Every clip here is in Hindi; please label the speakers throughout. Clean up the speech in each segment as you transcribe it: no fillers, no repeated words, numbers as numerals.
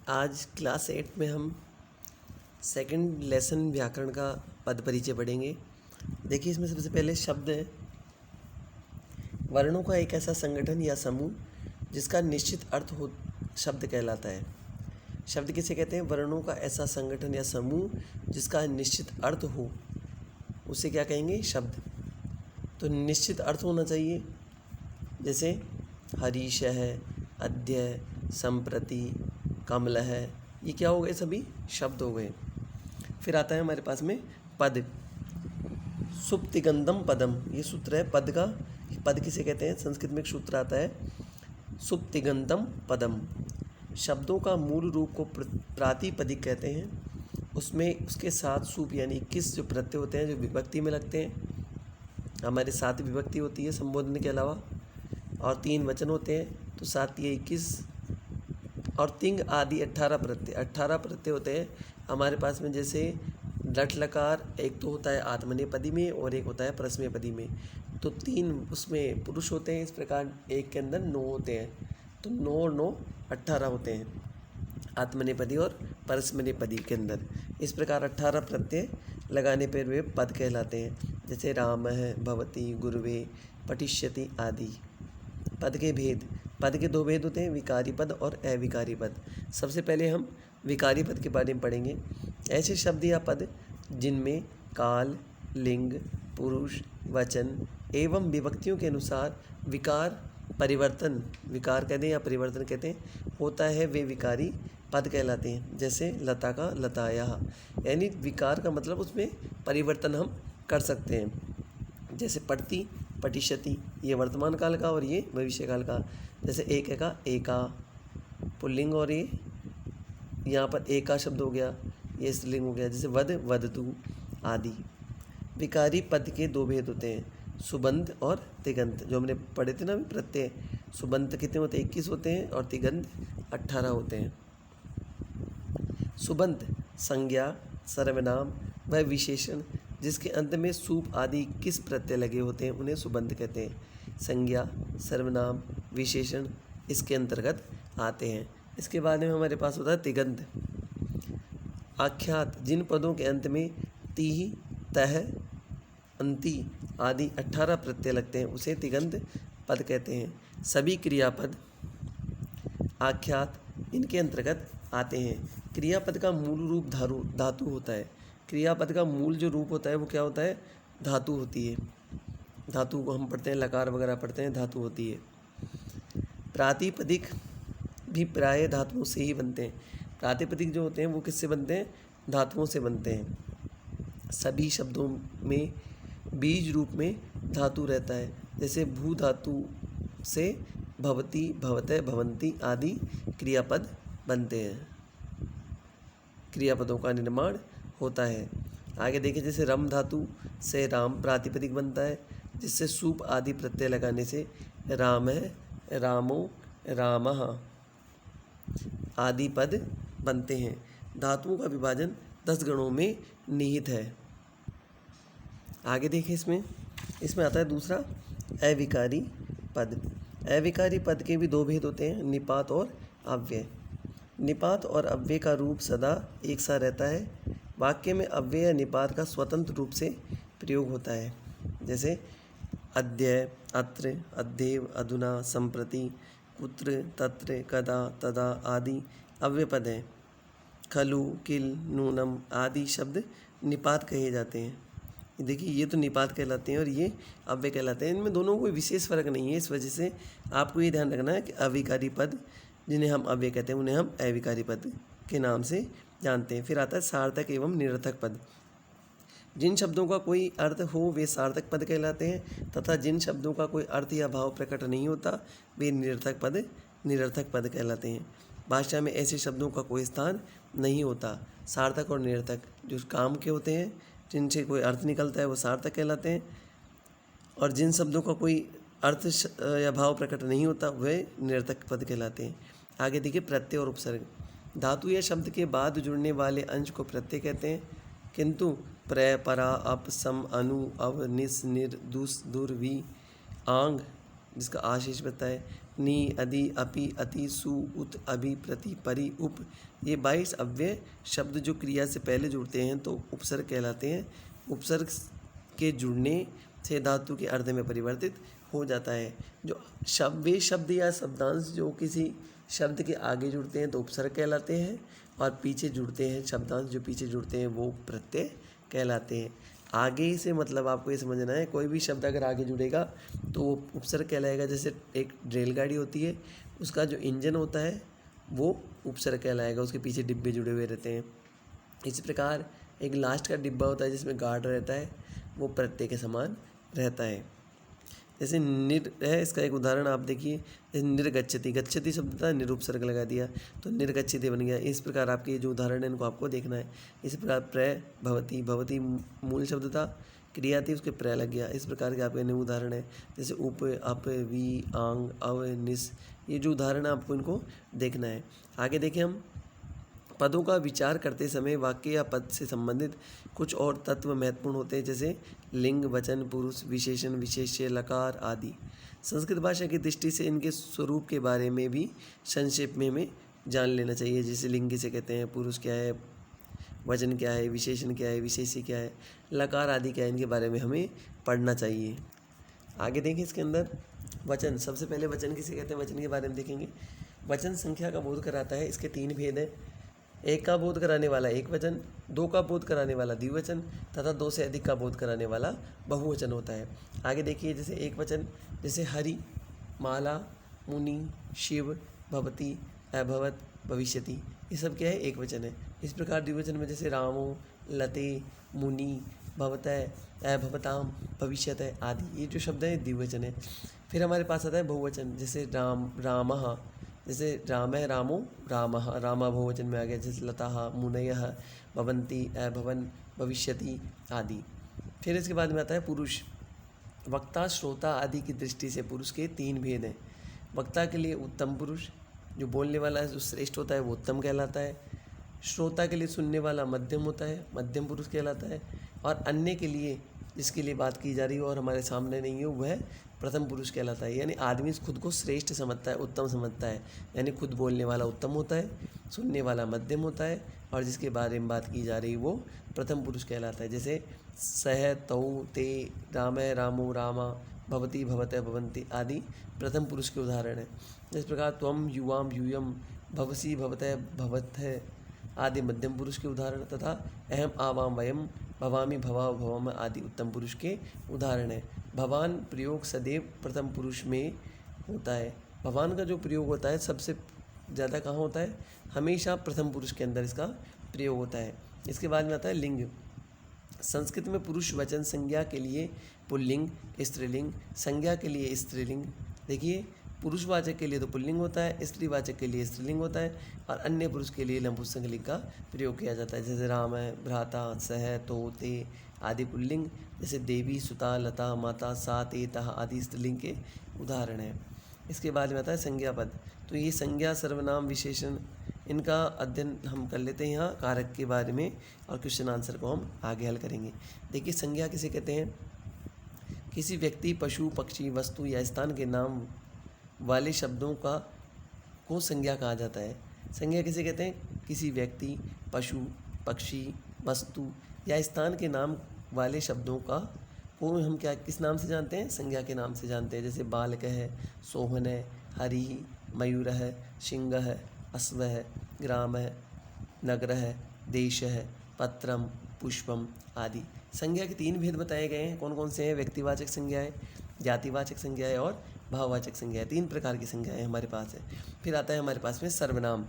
Speaker 1: आज क्लास 8 में हम सेकंड लेसन व्याकरण का पद परिचय पढ़ेंगे। देखिए, इसमें सबसे पहले शब्द है वर्णों का एक ऐसा संगठन या समूह जिसका निश्चित अर्थ हो शब्द कहलाता है। शब्द किसे कहते हैं? वर्णों का ऐसा संगठन या समूह जिसका निश्चित अर्थ हो, उसे क्या कहेंगे? शब्द। तो निश्चित अर्थ होना चाहिए, जैसे हरीश है, अद्य, संप्रति, कमल है, ये क्या हो गए? सभी शब्द हो गए। फिर आता है हमारे पास में पद। सुप्तिगंधम पदम, ये सूत्र है पद का। पद किसे कहते हैं? संस्कृत में एक सूत्र आता है सुप्तिगंधम पदम। शब्दों का मूल रूप को प्रातिपदिक कहते हैं। उसमें उसके साथ सूप यानी किस जो प्रत्यय होते हैं जो विभक्ति में लगते हैं। हमारे 7 विभक्ति होती है संबोधन के अलावा, और 3 वचन होते हैं, तो 7 ये 21 और तिंग आदि 18 प्रत्यय। 18 प्रत्यय होते हैं हमारे पास में, जैसे लट लकार एक तो होता है आत्मनेपदी में और एक होता है परस्मैपदी में। तो 3 उसमें पुरुष होते हैं, इस प्रकार एक के अंदर 9 होते हैं, तो 9 और 9 18 होते हैं आत्मनेपदी और परस्मैपदी के अंदर। इस प्रकार 18 प्रत्यय लगाने पर वे पद कहलाते हैं, जैसे राम है, भवती, गुरुवे, पठिष्यति आदि। पद के भेद। पद के 2 भेद होते हैं, विकारी पद और अविकारी पद। सबसे पहले हम विकारी पद के बारे में पढ़ेंगे। ऐसे शब्द या पद जिनमें काल, लिंग, पुरुष, वचन एवं विभक्तियों के अनुसार विकार परिवर्तन, विकार कहते हैं या परिवर्तन कहते हैं, होता है, वे विकारी पद कहलाते हैं। जैसे लता का लताया, यानी विकार का मतलब उसमें परिवर्तन हम कर सकते हैं। जैसे पठती, पठिष्यति, ये वर्तमान काल का और ये भविष्य काल का। जैसे एक का एका पुल्लिंग और ये यहाँ पर एका शब्द हो गया, ये स्त्रीलिंग हो गया। जैसे वद, वदतु आदि। विकारी पद के 2 भेद होते हैं, सुबंध और तिगंत, जो हमने पढ़े थे ना अभी प्रत्यय। सुबंध कितने होते हैं? 21 होते हैं, और तिगंत 18 होते हैं। सुबंध संज्ञा, सर्वनाम व विशेषण जिसके अंत में सूप आदि किस प्रत्यय लगे होते हैं उन्हें सुबंध कहते हैं। संज्ञा, सर्वनाम, विशेषण इसके अंतर्गत आते हैं। इसके बाद में हमारे पास होता है तिगंत। आख्यात, जिन पदों के अंत में ती, तह, अंति आदि 18 प्रत्यय लगते हैं उसे तिगंत पद कहते हैं। सभी क्रियापद आख्यात इनके अंतर्गत आते हैं। क्रियापद का मूल रूप धातु होता है। क्रियापद का मूल जो रूप होता है वो क्या होता है? धातु होती है। धातु को हम पढ़ते हैं, लकार वगैरह पढ़ते हैं, धातु होती है। प्रातिपदिक भी प्राय धातुओं से ही बनते हैं। प्रातिपदिक जो होते हैं वो किससे बनते हैं? धातुओं से बनते हैं। सभी शब्दों में बीज रूप में धातु रहता है, जैसे भू धातु से भवती, भवतः, भवंती आदि क्रियापद बनते हैं, क्रियापदों का निर्माण होता है। आगे देखिए, जैसे रम धातु से राम प्रातिपदिक बनता है, जिससे सूप आदि प्रत्यय लगाने से राम है, रामो, रामः आदि पद बनते हैं। धातुओं का विभाजन 10 गणों में निहित है। आगे देखिए, इसमें आता है दूसरा अविकारी पद। अविकारी पद के भी 2 भेद होते हैं, निपात और अव्यय। निपात और अव्यय का रूप सदा एक सा रहता है। वाक्य में अव्यय या निपात का स्वतंत्र रूप से प्रयोग होता है, जैसे अद्य, अत्र, अद्येव, अधुना, संप्रति, कुत्र, तत्र, कदा, तदा आदि अव्यय पद हैं। खलु, किल, नूनम आदि शब्द निपात कहे जाते हैं। देखिए, ये तो निपात कहलाते हैं और ये अव्यय कहलाते हैं। इनमें दोनों कोई विशेष फ़र्क नहीं है। इस वजह से आपको ये ध्यान रखना है कि अविकारी पद जिन्हें हम अव्यय कहते हैं उन्हें हम अविकारी पद के नाम से जानते हैं। फिर आता है सार्थक एवं निरर्थक पद। जिन शब्दों का कोई अर्थ हो वे सार्थक पद कहलाते हैं, तथा जिन शब्दों का कोई अर्थ या भाव प्रकट नहीं होता वे निरर्थक पद कहलाते हैं। भाषा में ऐसे शब्दों का कोई स्थान नहीं होता। सार्थक और निरर्थक जो काम के होते हैं, जिनसे कोई अर्थ निकलता है वो सार्थक कहलाते हैं, और जिन शब्दों का कोई अर्थ या भाव प्रकट नहीं होता वे निरर्थक पद कहलाते हैं। आगे देखिए, प्रत्यय और उपसर्ग। धातु या शब्द के बाद जुड़ने वाले अंश को प्रत्यय कहते हैं, किंतु प्र, परा, अप, सम, अनु, अव, निस, निर, दुस, दुर, वी, आंग जिसका आशीष बनता है, नी, अधि, अपि, अति, सु, उत, अभि, प्रति, परि, उप, ये 22 अव्यय शब्द जो क्रिया से पहले जुड़ते हैं तो उपसर्ग कहलाते हैं। उपसर्ग के जुड़ने से धातु के अर्थ में परिवर्तित हो जाता है। जो वे शब्द या शब्दांश जो किसी शब्द के आगे जुड़ते हैं तो उपसर्ग कहलाते हैं, और पीछे जुड़ते हैं शब्दांश जो पीछे जुड़ते हैं वो प्रत्यय कहलाते हैं। आगे से मतलब आपको ये समझना है, कोई भी शब्द अगर आगे जुड़ेगा तो वो उपसर्ग कहलाएगा। जैसे एक रेलगाड़ी होती है, उसका जो इंजन होता है वो उपसर्ग कहलाएगा, उसके पीछे डिब्बे जुड़े हुए रहते हैं। इसी प्रकार एक लास्ट का डिब्बा होता है जिसमें गार्ड रहता है, वो प्रत्यय के समान रहता है। जैसे निर है, इसका एक उदाहरण आप देखिए, जैसे निर्गच्छति, गच्छति शब्द था, निरुपसर्ग लगा दिया तो निर्गच्छति बन गया। इस प्रकार आपके ये जो उदाहरण है इनको आपको देखना है। इसी प्रकार प्रय भवति, भवति मूल शब्द था, क्रिया थी, उसके प्रय लग गया। इस प्रकार के आपके अन्य उदाहरण है, जैसे उप, अप, वी, आंग, अव, निस, ये जो उदाहरण है आपको इनको देखना है। आगे देखें हम, पदों का विचार करते समय वाक्य या पद से संबंधित कुछ और तत्व महत्वपूर्ण होते हैं, जैसे लिंग, वचन, पुरुष, विशेषण, विशेष्य, लकार आदि। संस्कृत भाषा की दृष्टि से इनके स्वरूप के बारे में भी संक्षेप में हमें जान लेना चाहिए। जैसे लिंग किसे कहते हैं, पुरुष क्या है, वचन क्या है, विशेषण क्या है, विशेष्य क्या है, लकार आदि क्या है, इनके बारे में हमें पढ़ना चाहिए। आगे देखें इसके अंदर वचन, सबसे पहले वचन किसे कहते हैं, वचन के बारे में देखेंगे। वचन संख्या का बोध कराता है। इसके 3 भेद हैं। 1 का बोध कराने वाला एक वचन, 2 का बोध कराने वाला द्विवचन तथा 2 से अधिक का बोध कराने वाला बहुवचन होता है। आगे देखिए, जैसे एक वचन, जैसे हरि, माला, मुनि, शिव, भवति, अभवत, भविष्यति, ये सब क्या है, एक वचन है। इस प्रकार द्विवचन में जैसे रामो, लते, मुनि, भवतः, अभवताम, भविष्यत आदि, ये जो शब्द है द्विवचन है। फिर हमारे पास आता है बहुवचन, जैसे राम, रामः, जैसे राम है, रामो, रामः, रामा बहुवचन में आ गया। जैसे लताः, मुनयः, भवन्ति, अभवन, भविष्यति आदि। फिर इसके बाद में आता है पुरुष। वक्ता, श्रोता आदि की दृष्टि से पुरुष के 3 भेद हैं। वक्ता के लिए उत्तम पुरुष, जो बोलने वाला है, जो श्रेष्ठ होता है वो उत्तम कहलाता है। श्रोता के लिए सुनने वाला मध्यम होता है, मध्यम पुरुष कहलाता है। और अन्य के लिए, जिसके लिए बात की जा रही हो और हमारे सामने नहीं हो, वह प्रथम पुरुष कहलाता है। यानी आदमी खुद को श्रेष्ठ समझता है, उत्तम समझता है, यानी खुद बोलने वाला उत्तम होता है, सुनने वाला मध्यम होता है, और जिसके बारे में बात की जा रही वो प्रथम पुरुष कहलाता है। जैसे सह, तौ, ते, राम, रामो, रामा, भवती, भवतः, भवन्ति आदि प्रथम पुरुष के उदाहरण हैं। इस प्रकार त्वम, युवाम, यूयम, भवसी, भवतः, भवतः आदि मध्यम पुरुष के उदाहरण तथा अहम, आवाम, वयम, भवामी, भवा, भवम आदि उत्तम पुरुष के उदाहरण हैं। भवान प्रयोग सदैव प्रथम पुरुष में होता है। भवान का जो प्रयोग होता है सबसे ज़्यादा कहाँ होता है, हमेशा प्रथम पुरुष के अंदर इसका प्रयोग होता है। इसके बाद में आता है लिंग। संस्कृत में पुरुष वचन संज्ञा के लिए पुल्लिंग, स्त्रीलिंग, संज्ञा के लिए स्त्रीलिंग। देखिए, पुरुषवाचक के लिए तो पुल्लिंग होता है, स्त्रीवाचक के लिए स्त्रीलिंग होता है, और अन्य पुरुष के लिए नपुंसकलिंग का प्रयोग किया जाता है। जैसे राम है, भ्राता, सह, तो, ते आदि पुल्लिंग। जैसे देवी, सुता, लता, माता, सा, ते, तः आदि स्त्रीलिंग के उदाहरण हैं। इसके बाद में आता है संज्ञा पद। तो ये संज्ञा, सर्वनाम, विशेषण, इनका अध्ययन हम कर लेते हैं यहाँ कारक के बारे में, और क्वेश्चन आंसर को हम आगे हल करेंगे। देखिए, संज्ञा किसे कहते हैं, किसी व्यक्ति, पशु, पक्षी, वस्तु या स्थान के नाम वाले शब्दों को संज्ञा कहा जाता है। संज्ञा किसे कहते हैं, किसी व्यक्ति, पशु, पक्षी, वस्तु या स्थान के नाम वाले शब्दों को हम क्या किस नाम से जानते हैं, संज्ञा के नाम से जानते हैं। जैसे बालक है, सोहन है, हरि, मयूर है, सिंह है, अश्व है, ग्राम है, नगर है, देश है, पत्रम, पुष्पम आदि। संज्ञा के 3 भेद बताए गए हैं। कौन कौन से हैं, व्यक्तिवाचक संज्ञाएं, जातिवाचक संज्ञाएं और भाववाचक संज्ञाएं। 3 प्रकार की संज्ञाएं हमारे पास है। फिर आता है हमारे पास में सर्वनाम।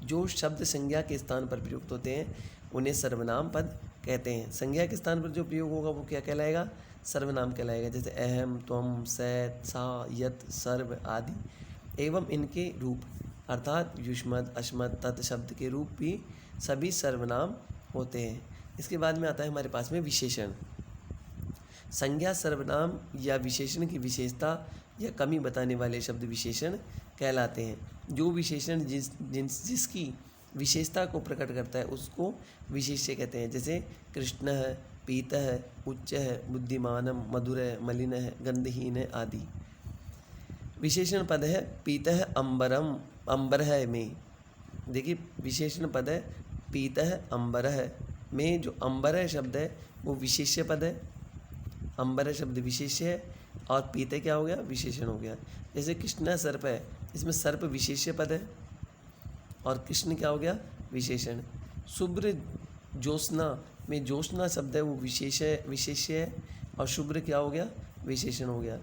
Speaker 1: जो शब्द संज्ञा के स्थान पर प्रयुक्त होते हैं उन्हें सर्वनाम पद कहते हैं। संज्ञा के स्थान पर जो प्रयोग होगा वो क्या कहलाएगा, सर्वनाम कहलाएगा। जैसे अहम, त्वम, सैत, सा, यत, सर्व आदि। एवं इनके रूप अर्थात युष्मत्, अश्मत्, तत् शब्द के रूप भी सभी सर्वनाम होते हैं। इसके बाद में आता है हमारे पास में विशेषण। संज्ञा, सर्वनाम या विशेषण की विशेषता या कमी बताने वाले शब्द विशेषण कहलाते हैं। जो विशेषण जिसकी विशेषता को प्रकट करता है उसको विशेष्य कहते हैं। जैसे कृष्ण है, पीत है, उच्च है, बुद्धिमानम, मधुर है, मलिन है, गंधहीन है आदि। विशेषण पद है पीतः अंबरम, अंबरः में। देखिए विशेषण पद है पीतः अंबरः में, जो अंबरः शब्द है वो विशेष्य पद है। अंबरः शब्द विशेष्य है और पीतः क्या हो गया, विशेषण हो गया। जैसे कृष्णा सर्प है, इसमें सर्प विशेष्य पद है और कृष्ण क्या हो गया, विशेषण। शुभ्र ज्योत्स्ना में ज्योत्स्ना शब्द है वो विशेष्य है और शुभ्र क्या हो गया, विशेषण हो गया।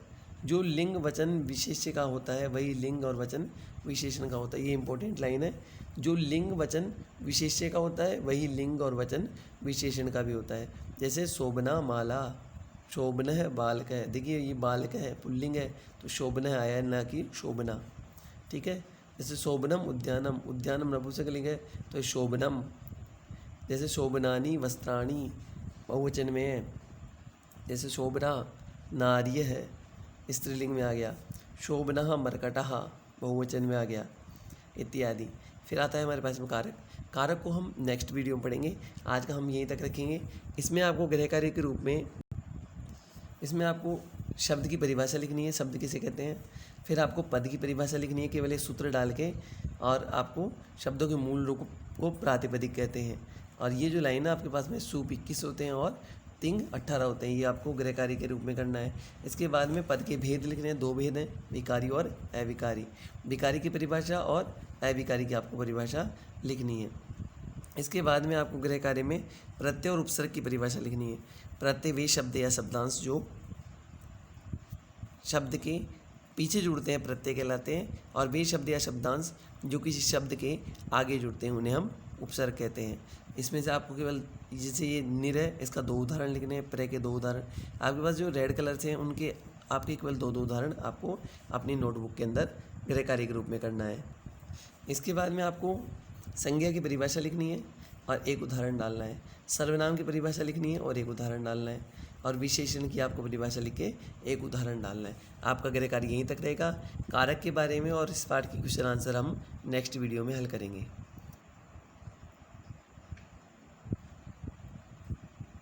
Speaker 1: जो लिंग वचन विशेष्य का होता है वही लिंग और वचन विशेषण का होता है। ये इंपॉर्टेंट लाइन है। जो लिंग वचन विशेष्य का होता है वही लिंग और वचन विशेषण का भी होता है। जैसे शोभना माला, शोभन है बालक है। देखिए ये बालक है पुल्लिंग है तो शोभन आया है ना कि शोभना, ठीक है। जैसे शोभनम उद्यानम, उद्यानम नपुंसक लिंग है तो शोभनम। जैसे शोभनानी वस्त्राणी बहुवचन में है। जैसे शोभना नार्य है, स्त्रीलिंग में आ गया। शोभनः मर्कटः बहुवचन में आ गया, इत्यादि। फिर आता है हमारे पास में कारक। कारक को हम नेक्स्ट वीडियो में पढ़ेंगे, आज का हम यहीं तक रखेंगे। इसमें आपको गृह कार्य के रूप में इसमें आपको शब्द की परिभाषा लिखनी है, शब्द किसे कहते हैं। फिर आपको पद की परिभाषा लिखनी है केवल एक सूत्र डाल के, और आपको शब्दों के मूल रूप को प्रातिपदिक कहते हैं। और ये जो लाइन है आपके पास में सूप 21 होते हैं और तिंग 18 होते हैं। ये आपको गृह कार्य के रूप में करना है। इसके बाद में पद के भेद लिखने हैं, 2 भेद हैं, विकारी और अविकारी। विकारी की परिभाषा और अविकारी की आपको परिभाषा लिखनी है। इसके बाद में आपको गृह कार्य में प्रत्यय और उपसर्ग की परिभाषा लिखनी है। प्रत्यय वे शब्द या शब्दांश जो शब्द के पीछे जुड़ते हैं प्रत्यय कहलाते हैं, और वे शब्द या शब्दांश जो किसी शब्द के आगे जुड़ते हैं उन्हें हम उपसर्ग कहते हैं। इसमें से आपको केवल जैसे ये निर है, इसका 2 उदाहरण लिखने हैं, प्र के 2 उदाहरण। आपके पास जो रेड कलर से हैं उनके आपके केवल 2 उदाहरण आपको अपनी नोटबुक के अंदर गृह कार्य के रूप में करना है। इसके बाद में आपको संज्ञा की परिभाषा लिखनी है और एक उदाहरण डालना है। सर्वनाम की परिभाषा लिखनी है और एक उदाहरण डालना है। और विशेषण की आपको परिभाषा लिख के एक उदाहरण डालना है। आपका गृह कार्य यहीं तक रहेगा। कारक के बारे में और इस पाठ की क्वेश्चन आंसर हम नेक्स्ट वीडियो में हल करेंगे।